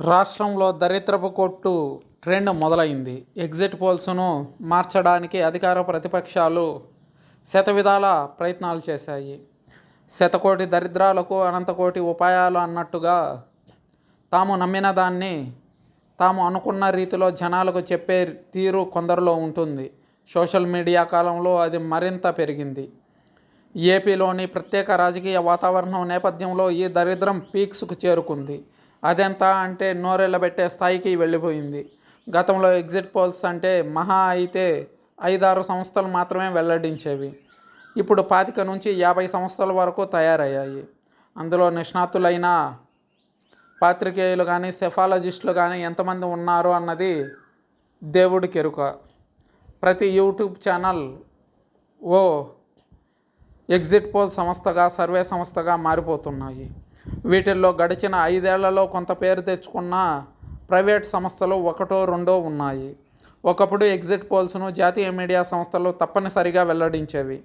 రాష్ట్రంలో దరిద్రపు కొట్టు ట్రెండ్ మొదలైంది. ఎగ్జిట్ పోల్స్ను మార్చడానికి అధికార ప్రతిపక్షాలు శతవిధాల ప్రయత్నాలు చేశాయి. శతకోటి దరిద్రాలకు అనంతకోటి ఉపాయాలు అన్నట్టుగా తాము నమ్మిన దాన్ని తాము అనుకున్న రీతిలో జనాలకు చెప్పే తీరు కొందరిలో ఉంటుంది. సోషల్ మీడియా కాలంలో అది మరింత పెరిగింది. ఏపీలోని ప్రత్యేక రాజకీయ వాతావరణం నేపథ్యంలో ఈ దరిద్రం పీక్స్కు చేరుకుంది. అదెంత అంటే నోరెళ్లబెట్టే స్థాయికి వెళ్ళిపోయింది. గతంలో ఎగ్జిట్ పోల్స్ అంటే మహా అయితే 5-6 సంస్థలు మాత్రమే వెల్లడించేవి. ఇప్పుడు 25 నుంచి 50 సంస్థల వరకు తయారయ్యాయి. అందులో నిష్ణాతులైన పాత్రికేయులు కానీ సెఫాలజిస్టులు కానీ ఎంతమంది ఉన్నారు అన్నది దేవుడికెరుక. ప్రతి యూట్యూబ్ ఛానల్ ఓ ఎగ్జిట్ పోల్ సంస్థగా, సర్వే సంస్థగా మారిపోతున్నాయి. వీటిల్లో గడిచిన 5 ఏళ్లలో కొంత పేరు తెచ్చుకున్న ప్రైవేట్ సంస్థలు ఒకటో రెండో ఉన్నాయి. ఒకప్పుడు ఎగ్జిట్ పోల్స్ను జాతీయ మీడియా సంస్థలు తప్పనిసరిగా వెల్లడించేవి.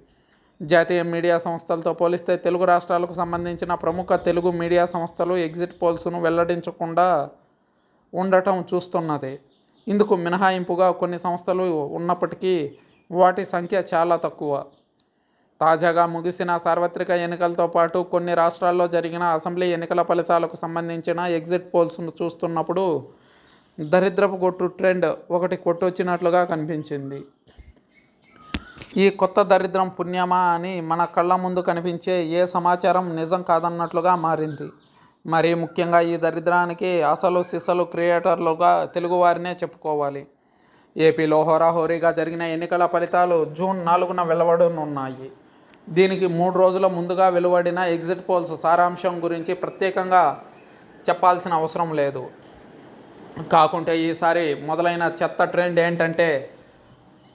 జాతీయ మీడియా సంస్థలతో పోలిస్తే తెలుగు రాష్ట్రాలకు సంబంధించిన ప్రముఖ తెలుగు మీడియా సంస్థలు ఎగ్జిట్ పోల్స్ను వెల్లడించకుండా ఉండటం చూస్తున్నదే. ఇందుకు మినహాయింపుగా కొన్ని సంస్థలు ఉన్నప్పటికీ వాటి సంఖ్య చాలా తక్కువ. తాజాగా ముగిసిన సార్వత్రిక ఎన్నికలతో పాటు కొన్ని రాష్ట్రాల్లో జరిగిన అసెంబ్లీ ఎన్నికల ఫలితాలకు సంబంధించిన ఎగ్జిట్ పోల్స్ను చూస్తున్నప్పుడు దరిద్రపు కొట్టు ట్రెండ్ ఒకటి కొట్టొచ్చినట్లుగా కనిపించింది. ఈ కొత్త దరిద్రం పుణ్యమా అని మన కళ్ళ ముందు కనిపించే ఏ సమాచారం నిజం కాదన్నట్లుగా మారింది. మరీ ముఖ్యంగా ఈ దరిద్రానికి అసలు సిసలు క్రియేటర్లుగా తెలుగువారినే చెప్పుకోవాలి. ఏపీలో హోరాహోరీగా జరిగిన ఎన్నికల ఫలితాలు జూన్ 4న వెలువడనున్నాయి. దీనికి 3 రోజుల ముందుగా వెలువడిన ఎగ్జిట్ పోల్స్ సారాంశం గురించి ప్రత్యేకంగా చెప్పాల్సిన అవసరం లేదు. కాకుంటే ఈసారి మొదలైన చెత్త ట్రెండ్ ఏంటంటే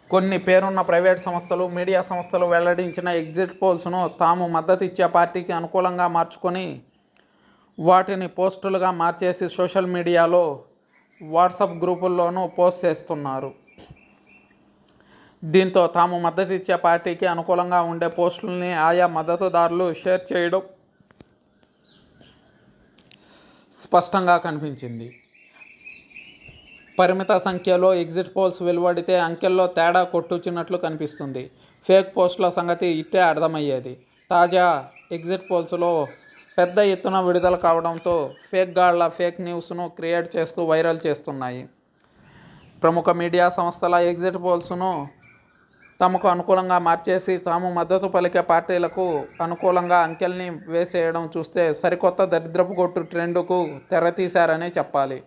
కొన్ని పేరున్న ప్రైవేట్ సంస్థలు, మీడియా సంస్థలు వెల్లడించిన ఎగ్జిట్ పోల్స్ను తాము మద్దతు ఇచ్చే పార్టీకి అనుకూలంగా మార్చుకొని వాటిని పోస్టులుగా మార్చేసి సోషల్ మీడియాలో, వాట్సాప్ గ్రూపుల్లోనూ పోస్ట్ చేస్తున్నారు. దీంతో తాము మద్దతు ఇచ్చే పార్టీకి అనుకూలంగా ఉండే పోస్టుల్ని ఆయా మద్దతుదారులు షేర్ చేయడం స్పష్టంగా కనిపించింది. పరిమిత సంఖ్యలో ఎగ్జిట్ పోల్స్ వెలువడితే అంకెల్లో తేడా కొట్టొచ్చినట్లు కనిపిస్తుంది. ఫేక్ పోస్టుల సంగతి ఇట్టే అర్థమయ్యేది. తాజా ఎగ్జిట్ పోల్స్లో పెద్ద ఎత్తున విడుదల కావడంతో ఫేక్ గాళ్ల ఫేక్ న్యూస్ను క్రియేట్ చేస్తూ వైరల్ చేస్తున్నాయి. ప్రముఖ మీడియా సంస్థల ఎగ్జిట్ పోల్స్ను తమకు అనుకూలంగా మార్చేసి తాము మద్దతు పలికే పార్టీలకు అనుకూలంగా అంకెల్ని వేసేయడం చూస్తే సరికొత్త దరిద్రపు కొట్టు ట్రెండ్కు తెరతీశారనే చెప్పాలి.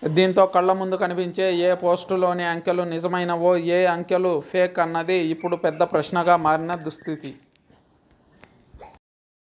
దీంతో కళ్ళ ముందు కనిపించే ఏ పోస్టులోని అంకెలు నిజమైనవో, ఏ అంకెలు ఫేక్ అన్నది ఇప్పుడు పెద్ద ప్రశ్నగా మారిన దుస్థితి.